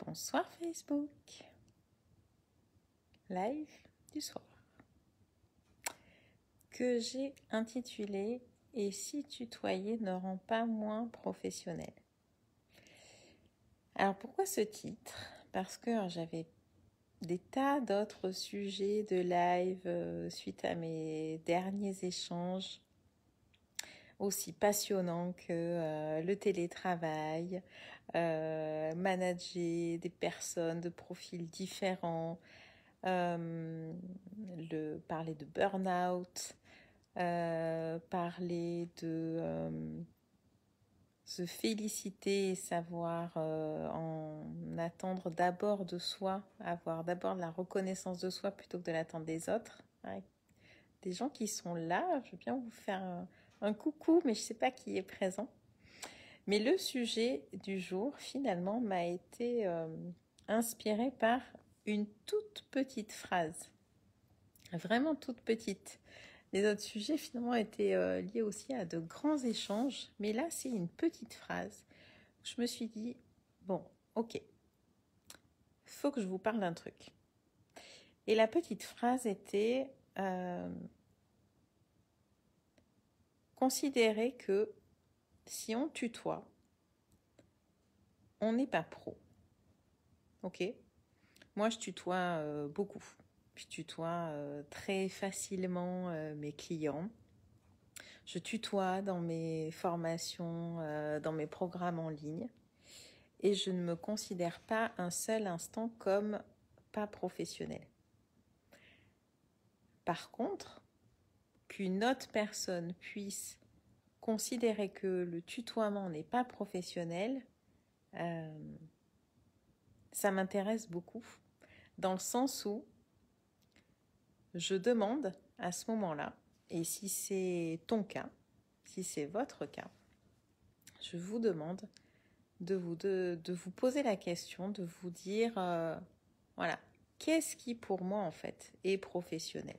Bonsoir Facebook, live du soir, que j'ai intitulé « Et si tutoyer ne rend pas moins professionnel ?» Alors pourquoi ce titre? Parce que j'avais des tas d'autres sujets de live suite à mes derniers échanges, aussi passionnants que le télétravail, manager des personnes de profils différents, parler de burn-out, parler de se féliciter et savoir en attendre d'abord de soi, avoir d'abord de la reconnaissance de soi plutôt que de l'attendre des autres. Ouais. Des gens qui sont là, je veux bien vous faire un coucou, mais je ne sais pas qui est présent. Mais le sujet du jour, finalement, m'a été inspiré par une toute petite phrase. Vraiment toute petite. Les autres sujets, finalement, étaient liés aussi à de grands échanges. Mais là, c'est une petite phrase. Je me suis dit, bon, ok, faut que je vous parle d'un truc. Et la petite phrase était considérer que si on tutoie, on n'est pas pro. Ok? Moi, je tutoie beaucoup. Je tutoie très facilement mes clients. Je tutoie dans mes formations, dans mes programmes en ligne. Et je ne me considère pas un seul instant comme pas professionnelle. Par contre, qu'une autre personne puisse considérer que le tutoiement n'est pas professionnel, ça m'intéresse beaucoup. Dans le sens où je demande à ce moment-là, et si c'est ton cas, si c'est votre cas, je vous demande de vous poser la question, de vous dire, voilà, qu'est-ce qui pour moi en fait est professionnel?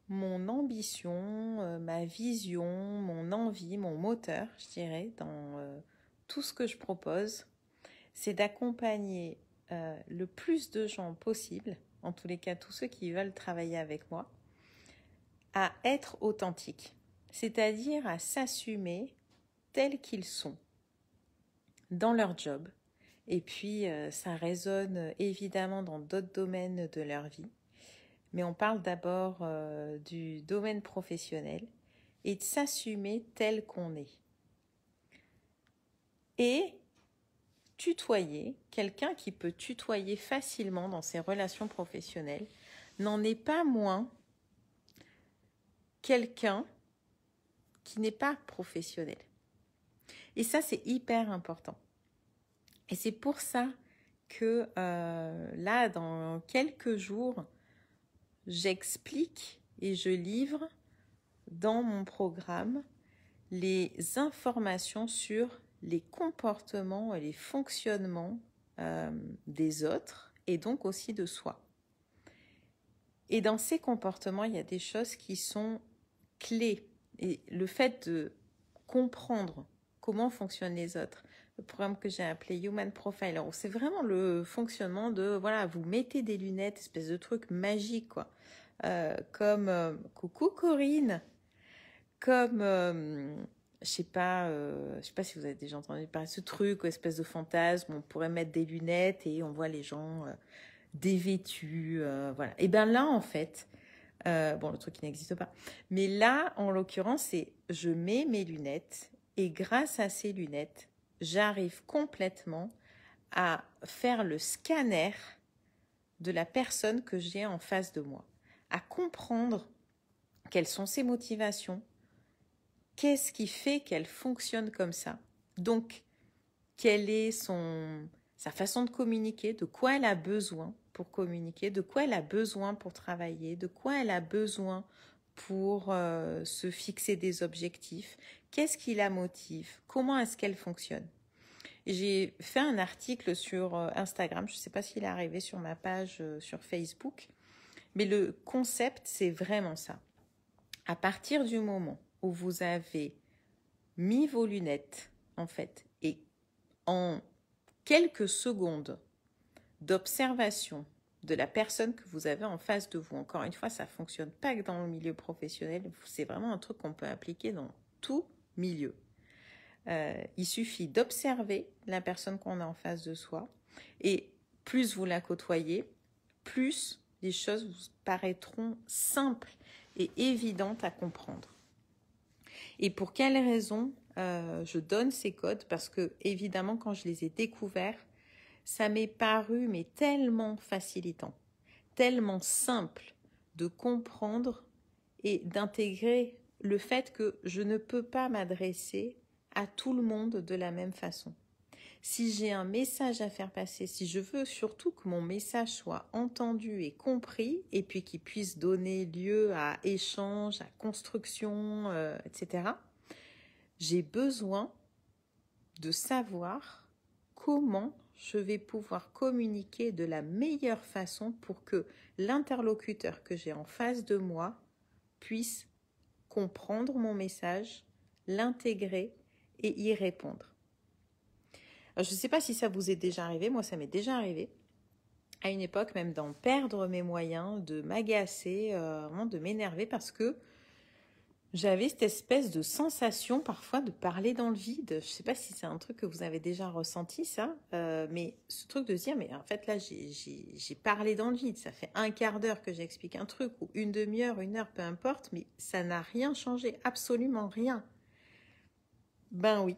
Mon ambition, ma vision, mon envie, mon moteur, je dirais, dans tout ce que je propose, c'est d'accompagner le plus de gens possible, en tous les cas tous ceux qui veulent travailler avec moi, à être authentiques, c'est-à-dire à s'assumer tels qu'ils sont dans leur job. Et puis ça résonne évidemment dans d'autres domaines de leur vie, mais on parle d'abord du domaine professionnel et de s'assumer tel qu'on est. Et tutoyer, quelqu'un qui peut tutoyer facilement dans ses relations professionnelles, n'en est pas moins quelqu'un qui n'est pas professionnel. Et ça, c'est hyper important. Et c'est pour ça que là, dans quelques jours, j'explique et je livre dans mon programme les informations sur les comportements et les fonctionnements des autres et donc aussi de soi. Et dans ces comportements, il y a des choses qui sont clés. Et le fait de comprendre comment fonctionnent les autres, le programme que j'ai appelé Human Profiler, c'est vraiment le fonctionnement de, voilà, vous mettez des lunettes, espèce de truc magique, quoi. Comme coucou Corinne, comme je sais pas si vous avez déjà entendu parler de ce truc, espèce de fantasme, on pourrait mettre des lunettes et on voit les gens dévêtus, voilà. Et bien là, en fait, bon, le truc qui n'existe pas, mais là, en l'occurrence, c'est je mets mes lunettes et grâce à ces lunettes, j'arrive complètement à faire le scanner de la personne que j'ai en face de moi, à comprendre quelles sont ses motivations, qu'est-ce qui fait qu'elle fonctionne comme ça, donc quelle est sa façon de communiquer, de quoi elle a besoin pour communiquer, de quoi elle a besoin pour travailler, de quoi elle a besoin pour se fixer des objectifs, qu'est-ce qui la motive, comment est-ce qu'elle fonctionne. J'ai fait un article sur Instagram, je ne sais pas s'il est arrivé sur ma page sur Facebook, mais le concept, c'est vraiment ça. À partir du moment où vous avez mis vos lunettes, en fait, et en quelques secondes d'observation de la personne que vous avez en face de vous, encore une fois, ça ne fonctionne pas que dans le milieu professionnel, c'est vraiment un truc qu'on peut appliquer dans tout milieu. Il suffit d'observer la personne qu'on a en face de soi, et plus vous la côtoyez, plus les choses vous paraîtront simples et évidentes à comprendre. Et pour quelles raisons je donne ces codes? Parce que, évidemment, quand je les ai découverts, ça m'est paru mais tellement facilitant, tellement simple de comprendre et d'intégrer le fait que je ne peux pas m'adresser à tout le monde de la même façon. Si j'ai un message à faire passer, si je veux surtout que mon message soit entendu et compris, et puis qu'il puisse donner lieu à échange, à construction, etc., j'ai besoin de savoir comment je vais pouvoir communiquer de la meilleure façon pour que l'interlocuteur que j'ai en face de moi puisse comprendre mon message, l'intégrer et y répondre. Alors, je ne sais pas si ça vous est déjà arrivé, moi ça m'est déjà arrivé, à une époque même d'en perdre mes moyens, de m'agacer, vraiment de m'énerver parce que j'avais cette espèce de sensation parfois de parler dans le vide. Je ne sais pas si c'est un truc que vous avez déjà ressenti ça, mais ce truc de se dire, mais en fait là j'ai parlé dans le vide, ça fait un quart d'heure que j'explique un truc, ou une demi-heure, une heure, peu importe, mais ça n'a rien changé, absolument rien. Ben oui,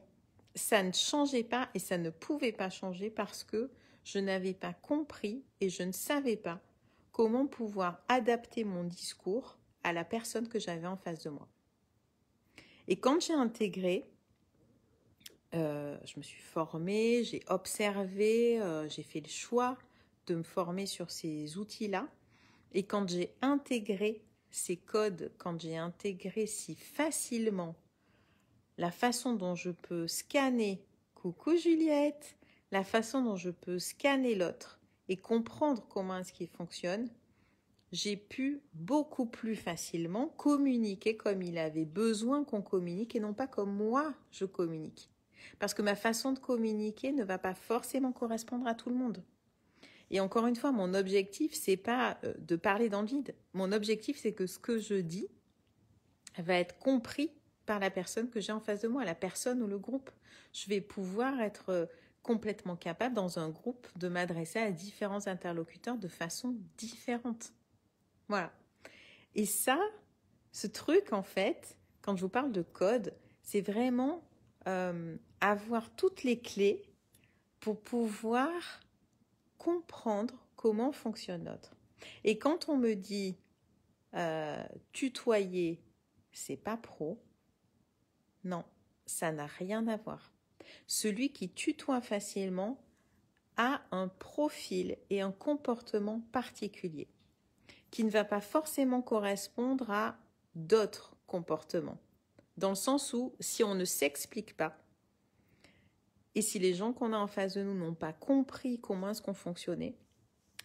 ça ne changeait pas et ça ne pouvait pas changer parce que je n'avais pas compris et je ne savais pas comment pouvoir adapter mon discours à la personne que j'avais en face de moi. Et quand j'ai intégré, je me suis formée, j'ai observé, j'ai fait le choix de me former sur ces outils-là. Et quand j'ai intégré ces codes, quand j'ai intégré si facilement la façon dont je peux scanner « Coucou Juliette », la façon dont je peux scanner l'autre et comprendre comment est-ce qu'il fonctionne, j'ai pu beaucoup plus facilement communiquer comme il avait besoin qu'on communique et non pas comme moi je communique. Parce que ma façon de communiquer ne va pas forcément correspondre à tout le monde. Et encore une fois, mon objectif, c'est pas de parler dans le vide. Mon objectif, c'est que ce que je dis va être compris par la personne que j'ai en face de moi, la personne ou le groupe. Je vais pouvoir être complètement capable dans un groupe de m'adresser à différents interlocuteurs de façon différente. Voilà. Et ça, ce truc, en fait, quand je vous parle de code, c'est vraiment avoir toutes les clés pour pouvoir comprendre comment fonctionne l'autre. Et quand on me dit tutoyer, c'est pas pro, non, ça n'a rien à voir. Celui qui tutoie facilement a un profil et un comportement particulier qui ne va pas forcément correspondre à d'autres comportements. Dans le sens où, si on ne s'explique pas, et si les gens qu'on a en face de nous n'ont pas compris comment est-ce qu'on fonctionnait,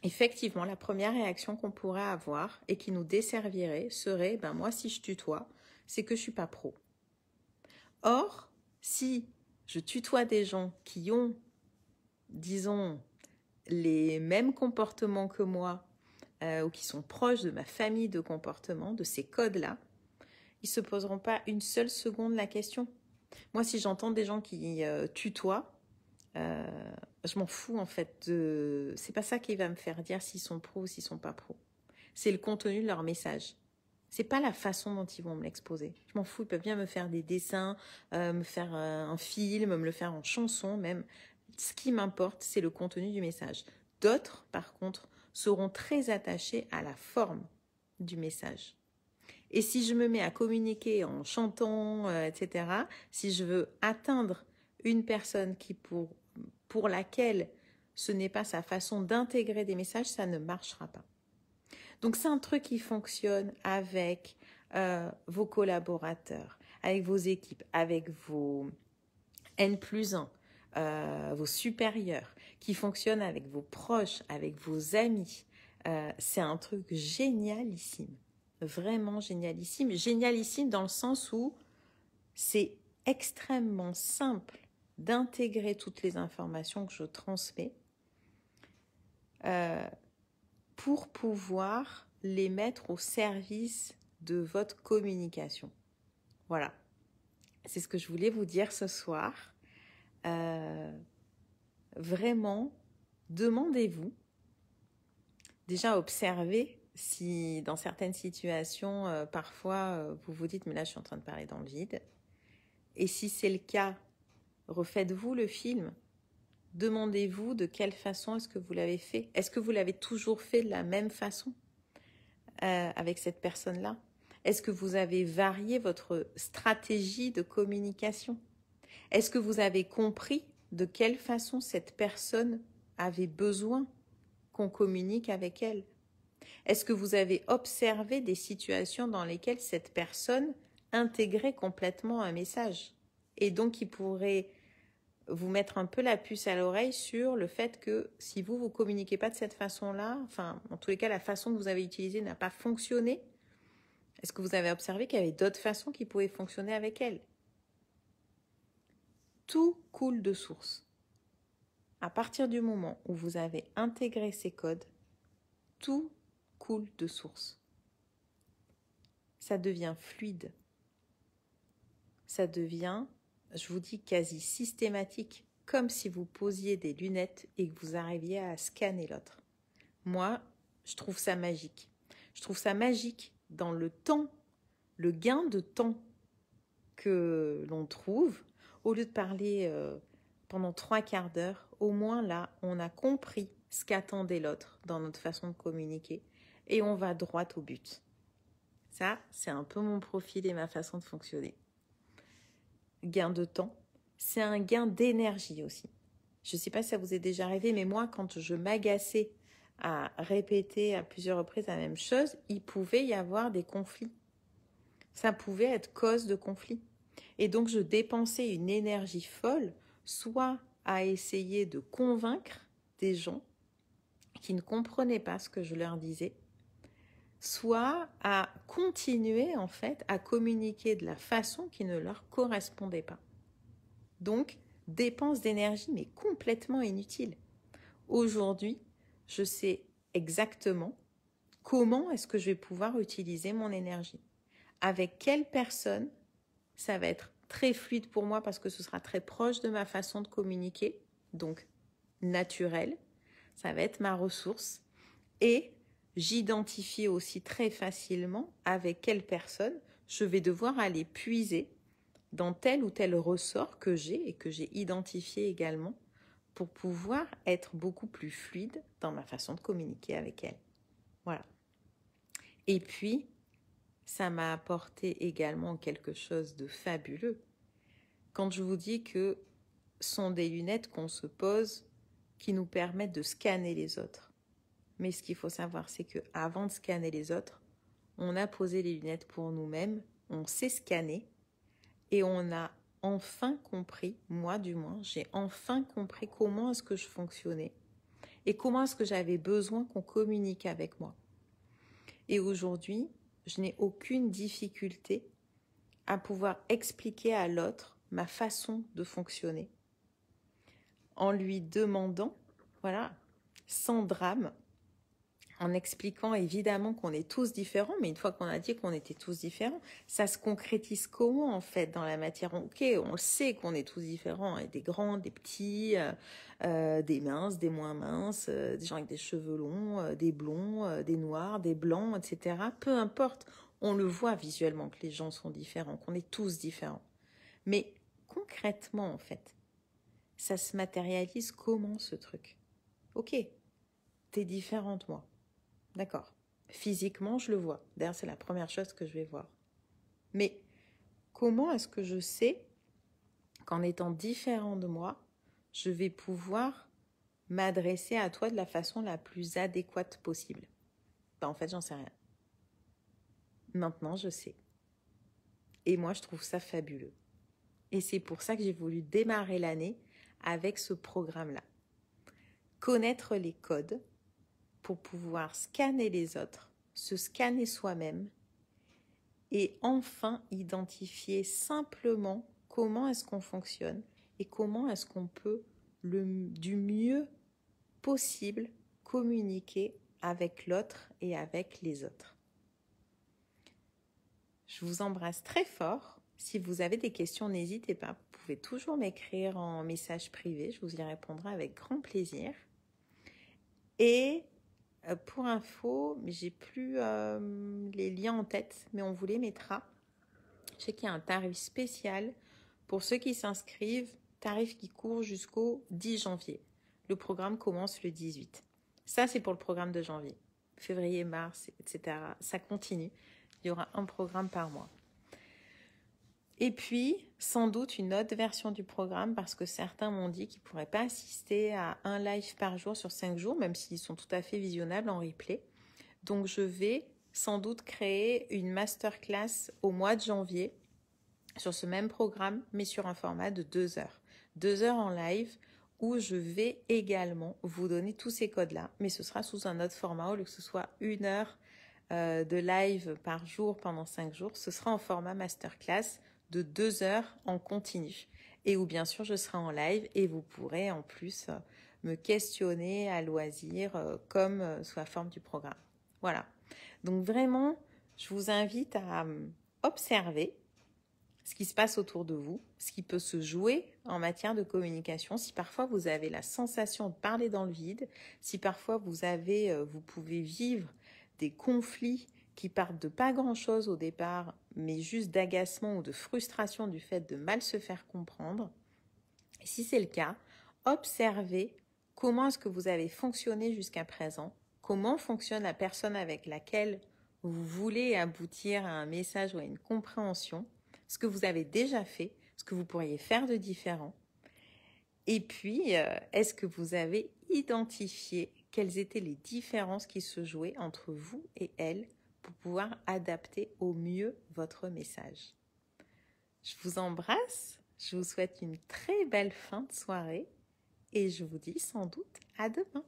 effectivement, la première réaction qu'on pourrait avoir et qui nous desservirait serait, ben moi, si je tutoie, c'est que je suis pas pro. Or, si je tutoie des gens qui ont, disons, les mêmes comportements que moi, ou qui sont proches de ma famille de comportements, de ces codes-là, ils ne se poseront pas une seule seconde la question. Moi, si j'entends des gens qui tutoient, je m'en fous en fait. C'est pas ça qui va me faire dire s'ils sont pros ou s'ils sont pas pros. C'est le contenu de leur message. C'est pas la façon dont ils vont me l'exposer. Je m'en fous, ils peuvent bien me faire des dessins, me faire un film, me le faire en chanson même. Ce qui m'importe, c'est le contenu du message. D'autres, par contre, seront très attachés à la forme du message. Et si je me mets à communiquer en chantant, etc., si je veux atteindre une personne qui pour laquelle ce n'est pas sa façon d'intégrer des messages, ça ne marchera pas. Donc c'est un truc qui fonctionne avec vos collaborateurs, avec vos équipes, avec vos N+1, vos supérieurs, qui fonctionne avec vos proches, avec vos amis. C'est un truc génialissime, vraiment génialissime. Génialissime dans le sens où c'est extrêmement simple d'intégrer toutes les informations que je transmets pour pouvoir les mettre au service de votre communication. Voilà, c'est ce que je voulais vous dire ce soir. Vraiment, demandez-vous, déjà observez si dans certaines situations, parfois vous vous dites mais là je suis en train de parler dans le vide. Et si c'est le cas, refaites-vous le film. Demandez-vous de quelle façon est-ce que vous l'avez fait. Est-ce que vous l'avez toujours fait de la même façon avec cette personne-là? Est-ce que vous avez varié votre stratégie de communication? Est-ce que vous avez compris de quelle façon cette personne avait besoin qu'on communique avec elle? Est-ce que vous avez observé des situations dans lesquelles cette personne intégrait complètement un message? Et donc, il pourrait vous mettre un peu la puce à l'oreille sur le fait que si vous communiquez pas de cette façon-là, enfin, en tous les cas, la façon que vous avez utilisée n'a pas fonctionné, est-ce que vous avez observé qu'il y avait d'autres façons qui pouvaient fonctionner avec elle? Tout coule de source. À partir du moment où vous avez intégré ces codes, tout coule de source. Ça devient fluide. Ça devient, je vous dis, quasi systématique, comme si vous posiez des lunettes et que vous arriviez à scanner l'autre. Moi, je trouve ça magique. Je trouve ça magique dans le temps, le gain de temps que l'on trouve. Au lieu de parler pendant 3/4 d'heure, au moins là, on a compris ce qu'attendait l'autre dans notre façon de communiquer et on va droit au but. Ça, c'est un peu mon profil et ma façon de fonctionner. Gain de temps, c'est un gain d'énergie aussi. Je ne sais pas si ça vous est déjà arrivé, mais moi, quand je m'agaçais à répéter à plusieurs reprises la même chose, il pouvait y avoir des conflits. Ça pouvait être cause de conflits. Et donc, je dépensais une énergie folle, soit à essayer de convaincre des gens qui ne comprenaient pas ce que je leur disais, soit à continuer en fait à communiquer de la façon qui ne leur correspondait pas. Donc, dépense d'énergie, mais complètement inutile. Aujourd'hui, je sais exactement comment est-ce que je vais pouvoir utiliser mon énergie. Avec quelle personne, ça va être très fluide pour moi parce que ce sera très proche de ma façon de communiquer, donc naturel, ça va être ma ressource. Et j'identifie aussi très facilement avec quelle personne je vais devoir aller puiser dans tel ou tel ressort que j'ai et que j'ai identifié également pour pouvoir être beaucoup plus fluide dans ma façon de communiquer avec elle. Voilà. Et puis, ça m'a apporté également quelque chose de fabuleux. Quand je vous dis que ce sont des lunettes qu'on se pose qui nous permettent de scanner les autres. Mais ce qu'il faut savoir, c'est qu'avant de scanner les autres, on a posé les lunettes pour nous-mêmes, on s'est scanné et on a enfin compris, moi du moins, j'ai enfin compris comment est-ce que je fonctionnais et comment est-ce que j'avais besoin qu'on communique avec moi. Et aujourd'hui, je n'ai aucune difficulté à pouvoir expliquer à l'autre ma façon de fonctionner en lui demandant, voilà, sans drame, en expliquant évidemment qu'on est tous différents, mais une fois qu'on a dit qu'on était tous différents, ça se concrétise comment en fait dans la matière? Ok, on sait qu'on est tous différents, hein, des grands, des petits, des minces, des moins minces, des gens avec des cheveux longs, des blonds, des noirs, des blancs, etc. Peu importe, on le voit visuellement que les gens sont différents, qu'on est tous différents. Mais concrètement en fait, ça se matérialise comment ce truc? Ok, t'es différente moi. D'accord. Physiquement, je le vois. D'ailleurs, c'est la première chose que je vais voir. Mais comment est-ce que je sais qu'en étant différent de moi, je vais pouvoir m'adresser à toi de la façon la plus adéquate possible? Ben, en fait, j'en sais rien. Maintenant, je sais. Et moi, je trouve ça fabuleux. Et c'est pour ça que j'ai voulu démarrer l'année avec ce programme-là. Connaître les codes pour pouvoir scanner les autres, se scanner soi-même et enfin identifier simplement comment est-ce qu'on fonctionne et comment est-ce qu'on peut du mieux possible communiquer avec l'autre et avec les autres. Je vous embrasse très fort. Si vous avez des questions, n'hésitez pas. Vous pouvez toujours m'écrire en message privé. Je vous y répondrai avec grand plaisir. Et pour info, j'ai plus les liens en tête, mais on vous les mettra. Je sais qu'il y a un tarif spécial pour ceux qui s'inscrivent, tarif qui court jusqu'au 10 janvier. Le programme commence le 18. Ça, c'est pour le programme de janvier. Février, mars, etc. Ça continue. Il y aura un programme par mois. Et puis, sans doute une autre version du programme parce que certains m'ont dit qu'ils ne pourraient pas assister à un live par jour sur 5 jours, même s'ils sont tout à fait visionnables en replay. Donc, je vais sans doute créer une masterclass au mois de janvier sur ce même programme, mais sur un format de 2 heures. 2 heures en live où je vais également vous donner tous ces codes-là, mais ce sera sous un autre format, au lieu que ce soit 1 heure de live par jour pendant 5 jours, ce sera en format masterclass de 2 heures en continu. Et où bien sûr je serai en live et vous pourrez en plus me questionner à loisir comme sous la forme du programme. Voilà. Donc vraiment, je vous invite à observer ce qui se passe autour de vous, ce qui peut se jouer en matière de communication. Si parfois vous avez la sensation de parler dans le vide, si parfois vous pouvez vivre des conflits qui partent de pas grand-chose au départ, mais juste d'agacement ou de frustration du fait de mal se faire comprendre. Et si c'est le cas, observez comment est-ce que vous avez fonctionné jusqu'à présent, comment fonctionne la personne avec laquelle vous voulez aboutir à un message ou à une compréhension, ce que vous avez déjà fait, ce que vous pourriez faire de différent. Et puis, est-ce que vous avez identifié quelles étaient les différences qui se jouaient entre vous et elle pour pouvoir adapter au mieux votre message? Je vous embrasse, je vous souhaite une très belle fin de soirée et je vous dis sans doute à demain.